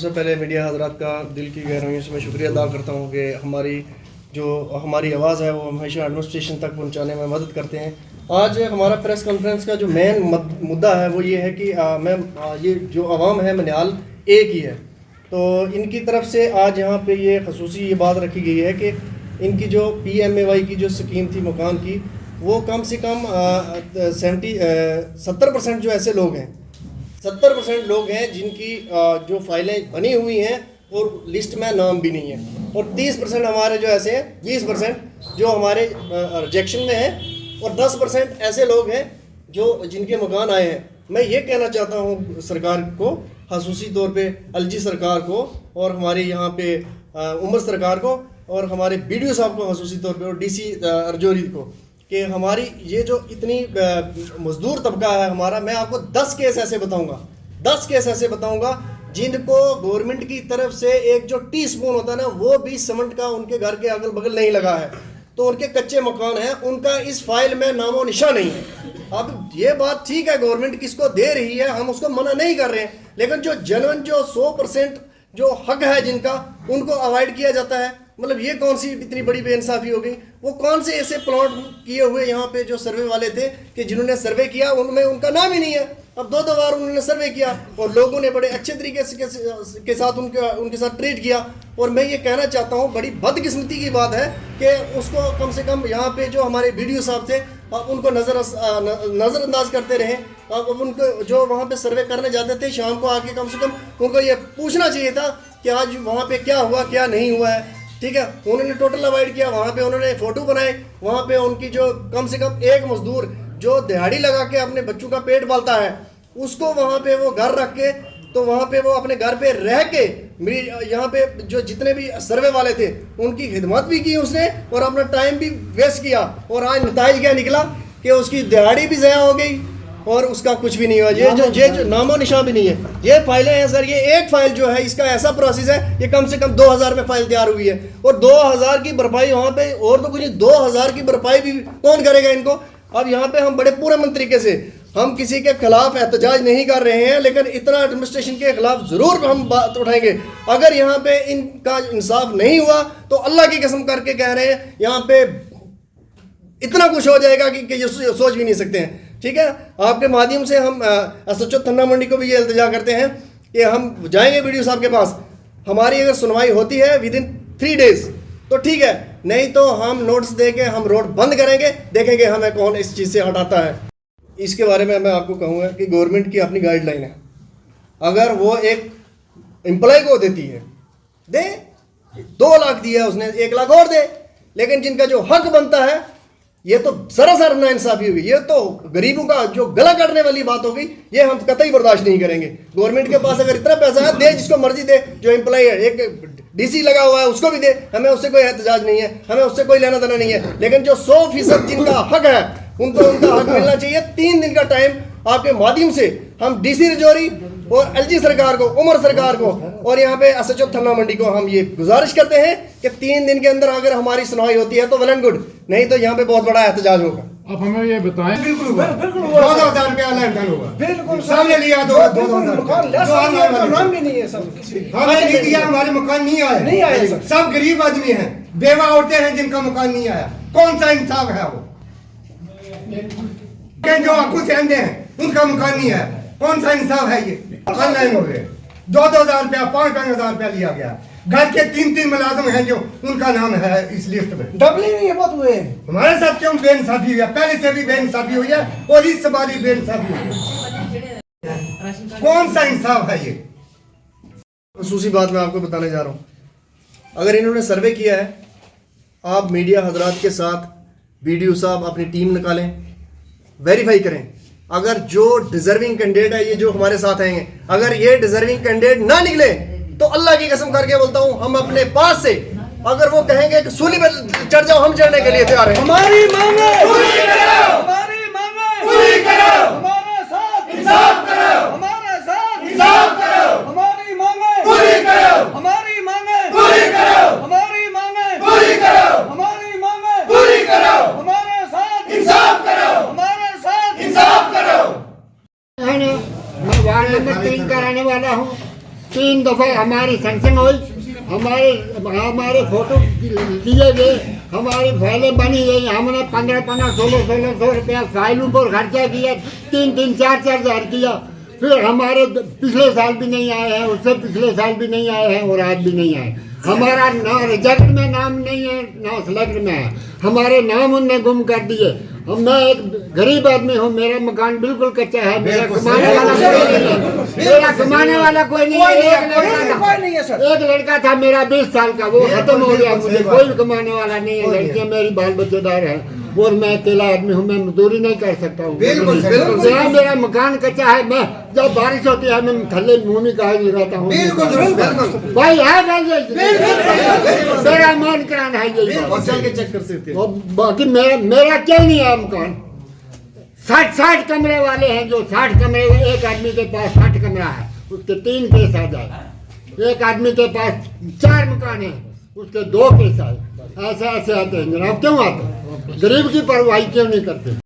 सबसे पहले मीडिया हजरात का दिल की गहराइयों से मैं शुक्रिया अदा करता हूँ कि हमारी आवाज़ है वो हमेशा एडमिनिस्ट्रेशन तक पहुँचाने में मदद करते हैं। आज हमारा प्रेस कॉन्फ्रेंस का जो मेन मुद्दा है वो ये है कि ये जो आवाम है मनियाल एक ही है, तो इनकी तरफ से आज यहाँ पे ये खसूसी ये बात रखी गई है कि इनकी जो PMAY की जो स्कीम थी मकान की, वो कम से कम 70% जो ऐसे लोग हैं, 70% लोग हैं जिनकी जो फाइलें बनी हुई हैं और लिस्ट में नाम भी नहीं है, और 30% हमारे जो ऐसे हैं, 20% जो हमारे रिजेक्शन में हैं, और 10% ऐसे लोग हैं जो जिनके मकान आए हैं। मैं ये कहना चाहता हूँ सरकार को, खसूसी तौर पे LG सरकार को, और हमारे यहाँ पे उमर सरकार को, और हमारे BDO साहब को खसूसी तौर पे, और DC रजौरी को, कि हमारी ये जो इतनी मजदूर तबका है हमारा, मैं आपको 10 केस ऐसे बताऊंगा, 10 केस ऐसे बताऊंगा जिनको गवर्नमेंट की तरफ से एक जो टीस्पून होता है ना, वो भी सीमेंट का उनके घर के अगल बगल नहीं लगा है, तो उनके कच्चे मकान हैं, उनका इस फाइल में नामो निशा नहीं है। अब ये बात ठीक है, गवर्नमेंट किसको दे रही है हम उसको मना नहीं कर रहे हैं, लेकिन जो जनवन जो 100% जो हक है जिनका, उनको अवॉइड किया जाता है। मतलब ये कौन सी इतनी बड़ी बेइंसाफी हो गई? वो कौन से ऐसे प्लॉट किए हुए यहाँ पे जो सर्वे वाले थे कि जिन्होंने सर्वे किया उनमें उनका नाम ही नहीं है। अब 2 बार उन्होंने सर्वे किया और लोगों ने बड़े अच्छे तरीके के साथ उनके साथ ट्रीट किया। और मैं ये कहना चाहता हूँ, बड़ी बदकिस्मती की बात है कि उसको कम से कम यहाँ पे जो हमारे BDO साहब थे, आप उनको नज़रअंदाज करते रहे। अब उनको जो वहाँ पे सर्वे करने जाते थे, शाम को आके कम से कम उनको ये पूछना चाहिए था कि आज वहाँ पे क्या हुआ क्या नहीं हुआ है। ठीक है, उन्होंने टोटल अवॉइड किया। वहाँ पे उन्होंने फ़ोटो बनाए, वहाँ पे उनकी जो कम से कम एक मजदूर जो दिहाड़ी लगा के अपने बच्चों का पेट पालता है, उसको वहाँ पे वो घर रख के, तो वहाँ पे वो अपने घर पे रह के यहाँ पे जो जितने भी सर्वे वाले थे उनकी खिदमत भी की उसने, और अपना टाइम भी वेस्ट किया। और आज नतीजा क्या निकला कि उसकी दिहाड़ी भी ज़या हो गई और उसका कुछ भी नहीं हुआ। ये जो नामो निशान भी नहीं है। ये फाइलें हैं सर, ये एक फाइल जो है इसका ऐसा प्रोसेस है, ये कम से कम 2000 में फाइल तैयार हुई है, और 2000 की भरपाई वहाँ पे, और तो कुछ नहीं, 2000 की भरपाई भी कौन करेगा इनको? अब यहाँ पे हम बड़े पूरे मन तरीके से, हम किसी के खिलाफ एहतजाज नहीं कर रहे हैं, लेकिन इतना एडमिनिस्ट्रेशन के खिलाफ जरूर हम बात उठाएंगे। अगर यहाँ पे इनका इंसाफ नहीं हुआ तो अल्लाह की कसम करके कह रहे हैं, यहाँ पे इतना कुछ हो जाएगा कि ये सोच भी नहीं सकते हैं। ठीक है, आपके माध्यम से हम SHO थन्ना मंडी को भी ये इल्तिजा करते हैं कि हम जाएंगे BDO साहब के पास, हमारी अगर सुनवाई होती है विदिन 3 डेज तो ठीक है, नहीं तो हम नोटिस दे के हम रोड बंद करेंगे, देखेंगे हमें कौन इस चीज़ से हटाता है। इसके बारे में मैं आपको कहूँगा कि गवर्नमेंट की अपनी गाइडलाइन है, अगर वो एक एम्प्लॉय को देती है, दे, 2 लाख दिया उसने, 1 लाख और दे, लेकिन जिनका जो हक बनता है, ये तो सरासर नाइंसाफी होगी, ये तो गरीबों का जो गला काटने वाली बात हो गई, ये हम कतई बर्दाश्त नहीं करेंगे। गवर्नमेंट के पास अगर इतना पैसा है, दे, जिसको मर्जी दे, जो एम्प्लॉय है, एक DC लगा हुआ है उसको भी दे, हमें उससे कोई एहतजाज नहीं है, हमें उससे कोई लेना देना नहीं है, लेकिन जो 100% जिनका हक है उनको उनका हक मिलना चाहिए। 3 दिन का टाइम आपके माध्यम से हम DC रजौरी और LG सरकार को, उमर सरकार को, और यहाँ पे SHO थन्ना मंडी को हम ये गुजारिश करते हैं कि 3 दिन के अंदर अगर हमारी सुनवाई होती है तो वेल एंड गुड, नहीं तो यहाँ पे बहुत बड़ा एहतजाज होगा। अब हमें ये बताएं, बिल्कुल 2000 रुपया लैंडल होगा, बिल्कुल सामने लिया 2000 नाम भी नहीं है, सब हमने नहीं दिया, हमारे मकान नहीं आए, सब गरीब आदमी हैं, बेवा औरतें हैं जिनका मकान नहीं आया। कौन सा इंसाफ है वो? जो आपको सहमते हैं उनका मकान नहीं है, कौन सा इंसाफ है? ये ऑनलाइन हो गए, 2-2000 रुपया 5-5 हजार रुपया लिया गया। घर के 3-3 मुलाजिम हैं जो उनका नाम है इस लिस्ट में, डबल ही नहीं बहुत हुए। हमारे साथ क्यों बेइंसाफी हुई है? पहले से भी बेइंसाफी हुई है और इस बार भी बेइंसाफी हुई है। कौन सा इंसाफ है ये? खसूसी बात मैं आपको बताने जा रहा हूँ, अगर इन्होंने सर्वे किया है, आप मीडिया हजरात के साथ BDO साहब अपनी टीम निकालें, वेरीफाई करें। अगर जो डिजर्विंग कैंडिडेट है, ये जो हमारे साथ आएंगे, अगर ये डिजर्विंग कैंडिडेट ना निकले तो अल्लाह की कसम करके बोलता हूं, हम अपने पास से, अगर वो कहेंगे कि सूली पर चढ़ जाओ, हम चढ़ने के लिए तैयार हैं। हमारी मांगे पूरी करो, हमारी मांगे पूरी करो, हमारे साथ इंसाफ करो, हमारे साथ इंसाफ करो, हमारी मांगे पूरी करो, हमारी मांगे पूरी करो, हमारी मांगे पूरी करो, हमारी मांगे पूरी करो, हमारे साथ इंसाफ करो, हमारे साथ इंसाफ करो। मैं वार्ड नंबर 3 का रहने वाला हूँ। 3 3 दफा हमारी सैंक्शन हुई, हमारे फोटो लिए गए, हमारी फाइलें बनी गई, हमने 15-15, 1600 रुपया फाइलों पर खर्चा किया, 3-3, 4-4 हज़ार किया। फिर हमारे पिछले साल भी नहीं आए हैं, उससे पिछले साल भी नहीं आए हैं और आज भी नहीं आए। हमारा ना रिजल्ट में नाम नहीं है, ना सिलेक्ट में है, हमारे नाम उनने गुम कर दिए। मैं एक गरीब आदमी हूँ, मेरा मकान बिल्कुल कच्चा है, मेरा कमाने वाला कोई नहीं है, मेरा कमाने वाला कोई नहीं है। एक लड़का था मेरा 20 साल का, वो खत्म हो गया, मुझे कोई कमाने वाला नहीं है, लड़कियां मेरी बाल बच्चेदार है और मैं अकेला आदमी हूँ, मैं मजदूरी नहीं कर सकता हूँ। मेरा मकान कच्चा है, मैं जब बारिश होती है मैं थल्ले मुँह में कागज लगाता हूँ। भाई है मेरा मान कराना है यही, चेक कर सकते हैं। बाकी मेरा क्यों नहीं है मकान। 60 कमरे वाले हैं, जो 60 कमरे, एक आदमी के पास 60 कमरा है, उसके 3 केस आ जाए। एक आदमी के पास 4 मकान है, उसके 2 केस आए। ऐसे आते हैं जनाब, क्यों आते हैं? गरीब की परवाही क्यों नहीं करते?